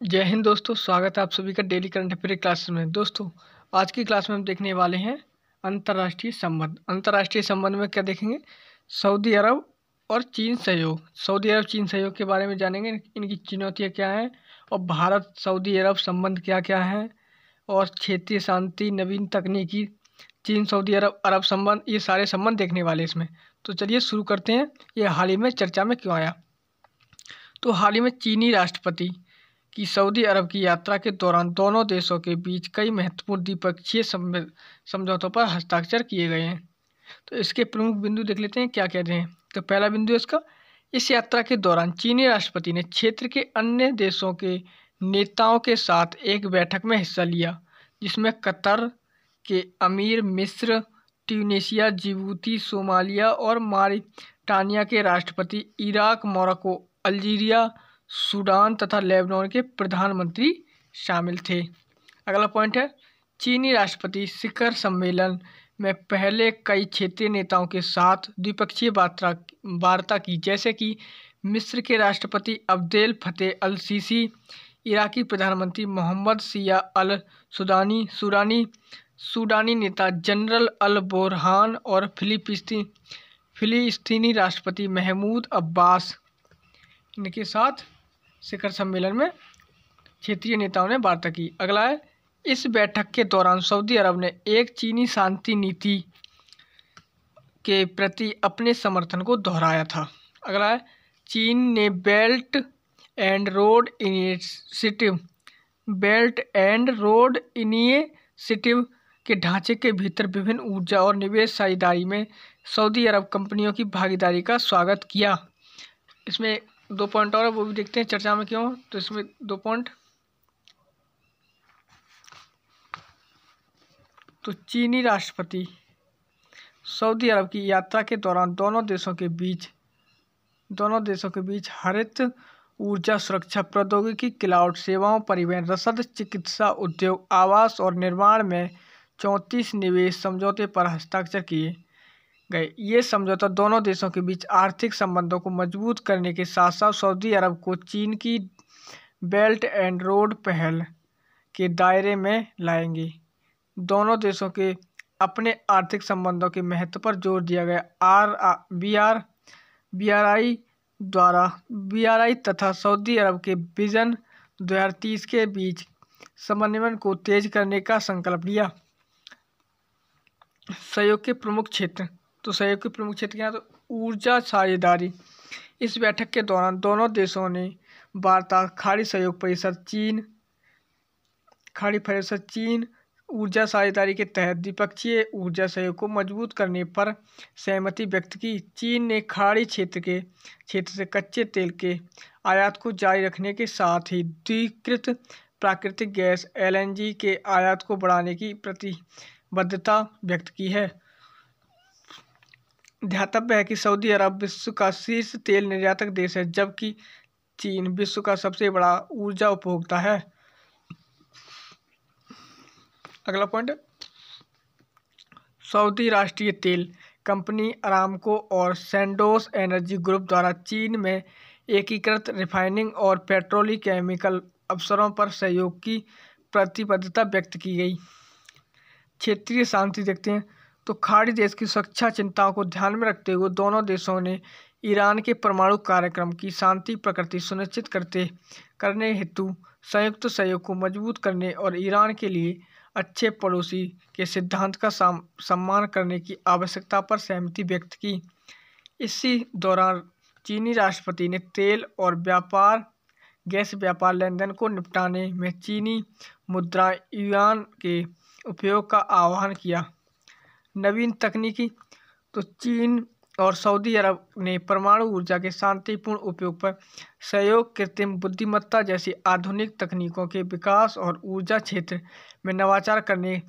जय हिंद दोस्तों, स्वागत है आप सभी का डेली करंट अफेयर क्लास में। दोस्तों, आज की क्लास में हम देखने वाले हैं अंतर्राष्ट्रीय संबंध। अंतर्राष्ट्रीय संबंध में क्या देखेंगे? सऊदी अरब और चीन सहयोग। सऊदी अरब चीन सहयोग के बारे में जानेंगे, इनकी चुनौतियाँ क्या हैं और भारत सऊदी अरब संबंध क्या क्या हैं, और क्षेत्रीय शांति, नवीन तकनीकी, चीन सऊदी अरब अरब संबंध, ये सारे संबंध देखने वाले इसमें। तो चलिए शुरू करते हैं। ये हाल ही में चर्चा में क्यों आया? तो हाल ही में चीनी राष्ट्रपति की सऊदी अरब की यात्रा के दौरान दोनों देशों के बीच कई महत्वपूर्ण द्विपक्षीय समझौतों पर हस्ताक्षर किए गए हैं। तो इसके प्रमुख बिंदु देख लेते हैं क्या कहते हैं। तो पहला बिंदु इसका, इस यात्रा के दौरान चीनी राष्ट्रपति ने क्षेत्र के अन्य देशों के नेताओं के साथ एक बैठक में हिस्सा लिया, जिसमें कतर के अमीर, मिस्र, ट्यूनीशिया, जिबूती, सोमालिया और मॉरिटानिया के राष्ट्रपति, इराक, मोरक्को, अल्जीरिया, सूडान तथा लेबनान के प्रधानमंत्री शामिल थे। अगला पॉइंट है, चीनी राष्ट्रपति शिखर सम्मेलन में पहले कई क्षेत्रीय नेताओं के साथ द्विपक्षीय वार्ता की, जैसे कि मिस्र के राष्ट्रपति अब्देल फतेह अल सीसी, इराकी प्रधानमंत्री मोहम्मद सिया अल सूडानी नेता जनरल अल बुरहान और फिलिस्तीनी राष्ट्रपति महमूद अब्बास। इनके साथ शिखर सम्मेलन में क्षेत्रीय नेताओं ने वार्ता की। अगला है, इस बैठक के दौरान सऊदी अरब ने एक चीनी शांति नीति के प्रति अपने समर्थन को दोहराया था। अगला है, चीन ने बेल्ट एंड रोड इनिशिएटिव के ढांचे के भीतर विभिन्न ऊर्जा और निवेश साझेदारी में सऊदी अरब कंपनियों की भागीदारी का स्वागत किया। इसमें 2 पॉइंट और है, वो भी देखते हैं चर्चा में क्यों। तो इसमें 2 पॉइंट, तो चीनी राष्ट्रपति सऊदी अरब की यात्रा के दौरान दोनों देशों के बीच हरित ऊर्जा, सुरक्षा, प्रौद्योगिकी, क्लाउड सेवाओं, परिवहन, रसद, चिकित्सा, उद्योग, आवास और निर्माण में 34 निवेश समझौते पर हस्ताक्षर किए गए। ये समझौता दोनों देशों के बीच आर्थिक संबंधों को मजबूत करने के साथ साथ सऊदी अरब को चीन की बेल्ट एंड रोड पहल के दायरे में लाएंगे। दोनों देशों के अपने आर्थिक संबंधों के महत्व पर जोर दिया गया। बीआरआई तथा सऊदी अरब के विजन 2030 के बीच समन्वय को तेज करने का संकल्प लिया। सहयोग के प्रमुख क्षेत्र, तो सहयोग के प्रमुख क्षेत्र क्या है? तो ऊर्जा साझेदारी। इस बैठक के दौरान दोनों देशों ने वार्ता खाड़ी परिषद चीन ऊर्जा साझेदारी के तहत द्विपक्षीय ऊर्जा सहयोग को मजबूत करने पर सहमति व्यक्त की। चीन ने खाड़ी क्षेत्र से कच्चे तेल के आयात को जारी रखने के साथ ही द्रवीकृत प्राकृतिक गैस LNG के आयात को बढ़ाने की प्रतिबद्धता व्यक्त की है। ध्यातव्य है कि सऊदी अरब विश्व का शीर्ष तेल निर्यातक देश है, जबकि चीन विश्व का सबसे बड़ा ऊर्जा उपभोक्ता है। अगला पॉइंट, सऊदी राष्ट्रीय तेल कंपनी अरामको और सैंडोज एनर्जी ग्रुप द्वारा चीन में एकीकृत रिफाइनिंग और पेट्रोकेमिकल अवसरों पर सहयोग की प्रतिबद्धता व्यक्त की गई। क्षेत्रीय शांति देखते हैं, तो खाड़ी देश की सुरक्षा चिंताओं को ध्यान में रखते हुए दोनों देशों ने ईरान के परमाणु कार्यक्रम की शांति प्रकृति सुनिश्चित करने हेतु संयुक्त सहयोग को मजबूत करने और ईरान के लिए अच्छे पड़ोसी के सिद्धांत का सम्मान करने की आवश्यकता पर सहमति व्यक्त की। इसी दौरान चीनी राष्ट्रपति ने तेल और गैस व्यापार लेनदेन को निपटाने में चीनी मुद्रा युआन के उपयोग का आह्वान किया। नवीन तकनीकी, तो चीन और सऊदी अरब ने परमाणु ऊर्जा के शांतिपूर्ण उपयोग पर सहयोग, कृत्रिम बुद्धिमत्ता जैसी आधुनिक तकनीकों के विकास और ऊर्जा क्षेत्र में नवाचार करने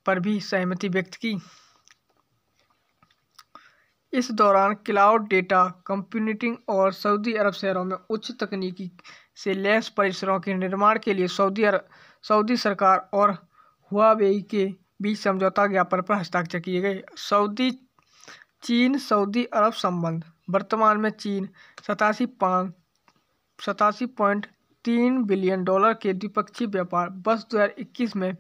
पर भी सहमति व्यक्त की। इस दौरान क्लाउड, डेटा कंप्यूटिंग और सऊदी अरब शहरों में उच्च तकनीकी से लैस परिसरों के निर्माण के लिए सऊदी सरकार और हुआवेई के बीच समझौता ज्ञापन पर हस्ताक्षर किए गए। चीन सऊदी अरब संबंध। वर्तमान में चीन 87.3 $3 बिलियन के द्विपक्षीय व्यापार वर्ष 2021 में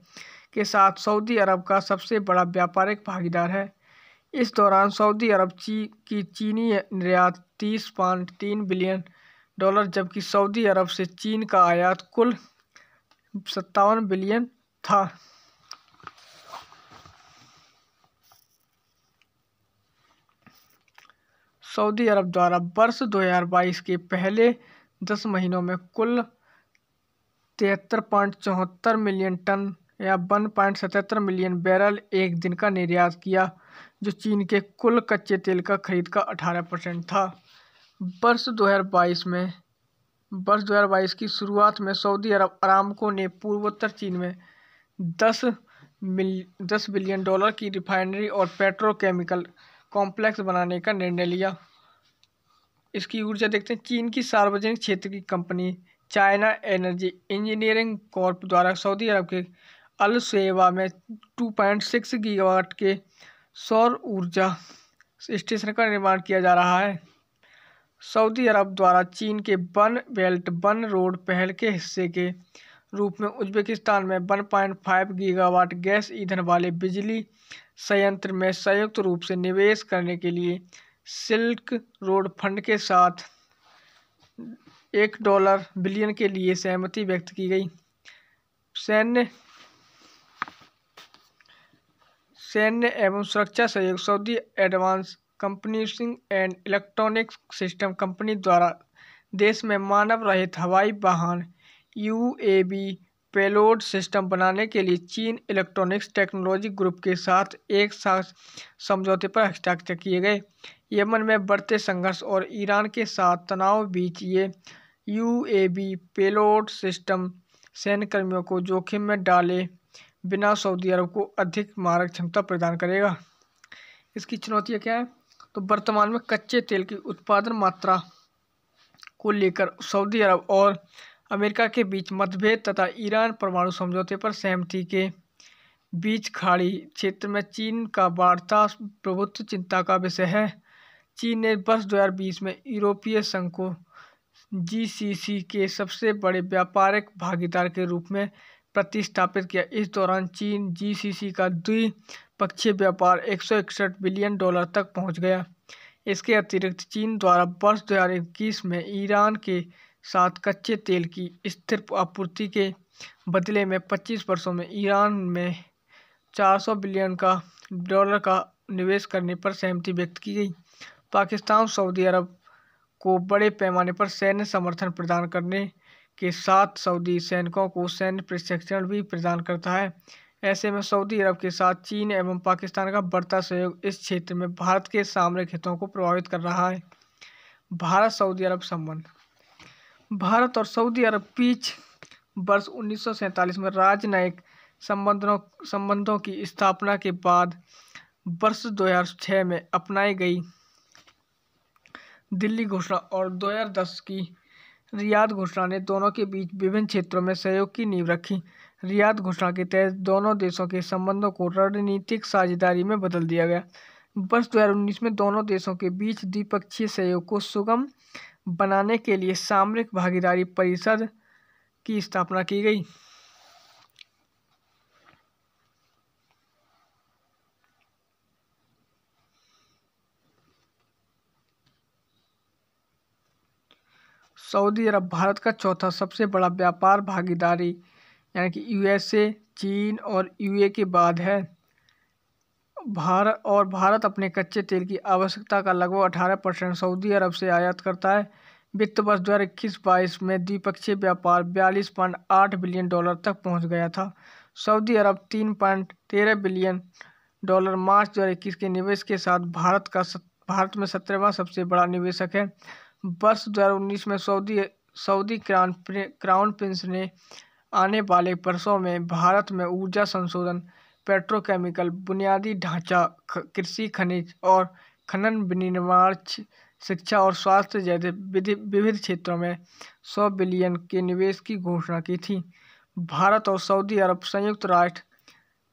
के साथ सऊदी अरब का सबसे बड़ा व्यापारिक भागीदार है। इस दौरान सऊदी अरब की चीनी निर्यात $30.3 बिलियन, जबकि सऊदी अरब से चीन का आयात कुल 57 बिलियन था। सऊदी अरब द्वारा वर्ष 2022 के पहले 10 महीनों में कुल 73.74 मिलियन टन या 1.77 मिलियन बैरल एक दिन का निर्यात किया, जो चीन के कुल कच्चे तेल का खरीद का 18% था। वर्ष 2022 की शुरुआत में सऊदी अरब अरामको ने पूर्वोत्तर चीन में 10 बिलियन की रिफाइनरी और पेट्रोकेमिकल कॉम्प्लेक्स बनाने का निर्णय लिया। इसकी ऊर्जा देखते हैं। चीन की सार्वजनिक क्षेत्र की company China energy engineering Corp द्वारा सऊदी अरब के अल शेवा में 2.6 गीगावाट के सौर ऊर्जा स्टेशन का निर्माण किया जा रहा है। सऊदी अरब द्वारा चीन के वन बेल्ट वन रोड पहल के हिस्से के रूप में उज्बेकिस्तान में 1.5 गीगावाट गैस ईंधन वाले बिजली संयंत्र में संयुक्त रूप से निवेश करने के लिए सिल्क रोड फंड के साथ $1 बिलियन के लिए सहमति व्यक्त की गई। सैन्य एवं सुरक्षा सहयोग Saudi advance computing and electronic system company द्वारा देश में मानव रहित हवाई वाहन UAV पेलोड सिस्टम बनाने के लिए चीन इलेक्ट्रॉनिक्स टेक्नोलॉजी ग्रुप के साथ एक साथ समझौते पर हस्ताक्षर किए गए। यमन में बढ़ते संघर्ष और ईरान के साथ तनाव बीच ये UAV पेलोड सिस्टम सैन्यकर्मियों को जोखिम में डाले बिना सऊदी अरब को अधिक मारक क्षमता प्रदान करेगा। इसकी चुनौतियाँ क्या है? तो वर्तमान में कच्चे तेल की उत्पादन मात्रा को लेकर सऊदी अरब और अमेरिका के बीच मतभेद तथा ईरान परमाणु समझौते पर सहमति के बीच खाड़ी क्षेत्र में चीन का बढ़ता प्रभुत्व चिंता का विषय है। चीन ने वर्ष 2020 में यूरोपीय संघ को GCC के सबसे बड़े व्यापारिक भागीदार के रूप में प्रतिस्थापित किया। इस दौरान चीन GCC का द्विपक्षीय व्यापार $161 बिलियन तक पहुंच गया। इसके अतिरिक्त चीन द्वारा वर्ष 2021 में ईरान के साथ कच्चे तेल की स्थिर आपूर्ति के बदले में 25 वर्षों में ईरान में $400 बिलियन का निवेश करने पर सहमति व्यक्त की गई। पाकिस्तान सऊदी अरब को बड़े पैमाने पर सैन्य समर्थन प्रदान करने के साथ सऊदी सैनिकों को सैन्य प्रशिक्षण भी प्रदान करता है। ऐसे में सऊदी अरब के साथ चीन एवं पाकिस्तान का बढ़ता सहयोग इस क्षेत्र में भारत के सामरिक हितों को प्रभावित कर रहा है। भारत सऊदी अरब संबंध। भारत और सऊदी अरब बीच वर्ष 1947 में राजनयिक संबंधों की स्थापना के बाद वर्ष 2006 में अपनाई गई दिल्ली घोषणा और 2010 की रियाद घोषणा ने दोनों के बीच विभिन्न क्षेत्रों में सहयोग की नींव रखी। रियाद घोषणा के तहत दोनों देशों के संबंधों को रणनीतिक साझेदारी में बदल दिया गया। वर्ष 2019 में दोनों देशों के बीच द्विपक्षीय सहयोग को सुगम बनाने के लिए सामरिक भागीदारी परिषद की स्थापना की गई। सऊदी अरब भारत का चौथा सबसे बड़ा व्यापार भागीदारी यानी कि USA, चीन और UAE के बाद है। भारत अपने कच्चे तेल की आवश्यकता का लगभग 18% सऊदी अरब से आयात करता है। वित्त वर्ष 2021-22 में द्विपक्षीय व्यापार $42.8 बिलियन तक पहुंच गया था। सऊदी अरब $3.13 बिलियन मार्च 2021 के निवेश के साथ भारत में 17वां सबसे बड़ा निवेशक है। वर्ष 2019 में सऊदी क्राउन प्रिंस ने आने वाले वर्षों में भारत में ऊर्जा संशोधन, पेट्रोकेमिकल, बुनियादी ढांचा, कृषि, खनिज और खनन, विनिर्माण, शिक्षा और स्वास्थ्य जैसे विविध क्षेत्रों में 100 बिलियन के निवेश की घोषणा की थी। भारत और सऊदी अरब संयुक्त राष्ट्र,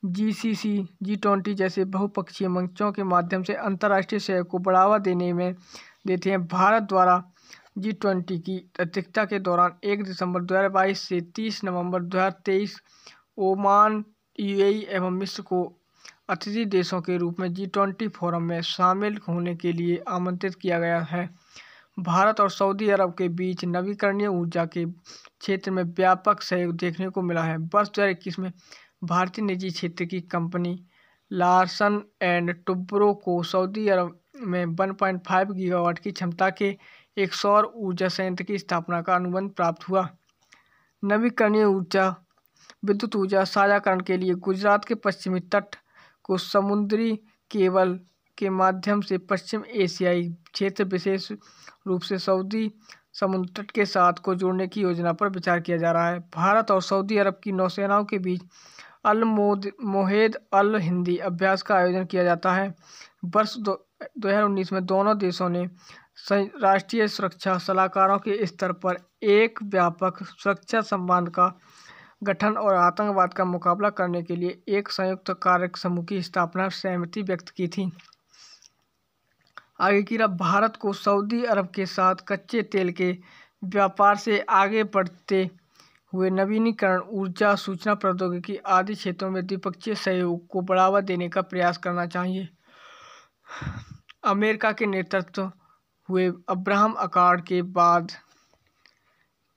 GCC, G20 जैसे बहुपक्षीय मंचों के माध्यम से अंतर्राष्ट्रीय सहयोग को बढ़ावा देते हैं। भारत द्वारा G20 की अध्यक्षता के दौरान 1 दिसंबर 2022 से 30 नवंबर 2023 ओमान, यूएई एवं मिस्र को अतिथि देशों के रूप में G20 फोरम में शामिल होने के लिए आमंत्रित किया गया है। भारत और सऊदी अरब के बीच नवीकरणीय ऊर्जा के क्षेत्र में व्यापक सहयोग देखने को मिला है। वर्ष 2021 में भारतीय निजी क्षेत्र की कंपनी लार्सन एंड टुब्रो को सऊदी अरब में 1.5 गीगावाट की क्षमता के एक सौर ऊर्जा संयंत्र की स्थापना का अनुबंध प्राप्त हुआ। नवीकरणीय विद्युत ऊर्जा साझाकरण के लिए गुजरात के पश्चिमी तट को समुद्री केबल के माध्यम से पश्चिम एशियाई क्षेत्र, विशेष रूप से सऊदी समुद्र तट के साथ को जोड़ने की योजना पर विचार किया जा रहा है। भारत और सऊदी अरब की नौसेनाओं के बीच अल मोहेद अल हिंदी अभ्यास का आयोजन किया जाता है। वर्ष 2019 में दोनों देशों ने राष्ट्रीय सुरक्षा सलाहकारों के स्तर पर एक व्यापक सुरक्षा संबंध का गठन और आतंकवाद का मुकाबला करने के लिए एक संयुक्त कार्य समूह की स्थापना सहमति व्यक्त की थी। आगे की रहा, भारत को सऊदी अरब के साथ कच्चे तेल के व्यापार से आगे बढ़ते हुए नवीनीकरण ऊर्जा, सूचना प्रौद्योगिकी आदि क्षेत्रों में द्विपक्षीय सहयोग को बढ़ावा देने का प्रयास करना चाहिए। अमेरिका के नेतृत्व हुए अब्राहम अकॉर्ड के बाद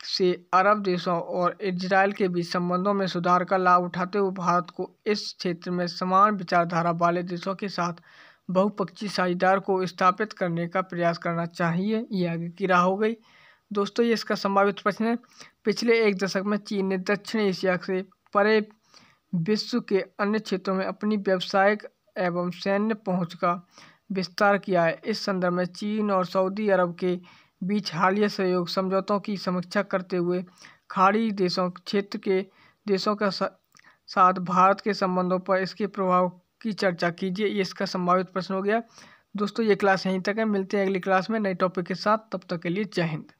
से अरब देशों और इजराइल के बीच संबंधों में सुधार का लाभ उठाते हुए भारत को इस क्षेत्र में समान विचारधारा वाले देशों के साथ बहुपक्षीय साझेदार को स्थापित करने का प्रयास करना चाहिए। ये आगे की राह हो गई। दोस्तों, ये इसका संभावित प्रश्न है। पिछले एक दशक में चीन ने दक्षिण एशिया से परे विश्व के अन्य क्षेत्रों में अपनी व्यावसायिक एवं सैन्य पहुंच का विस्तार किया है। इस संदर्भ में चीन और सऊदी अरब के बीच हालिया सहयोग समझौतों की समीक्षा करते हुए खाड़ी देशों क्षेत्र के देशों के साथ भारत के संबंधों पर इसके प्रभाव की चर्चा कीजिए। ये इसका संभावित प्रश्न हो गया। दोस्तों, ये क्लास यहीं तक है। मिलते हैं अगली क्लास में नए टॉपिक के साथ। तब तक के लिए जय हिंद।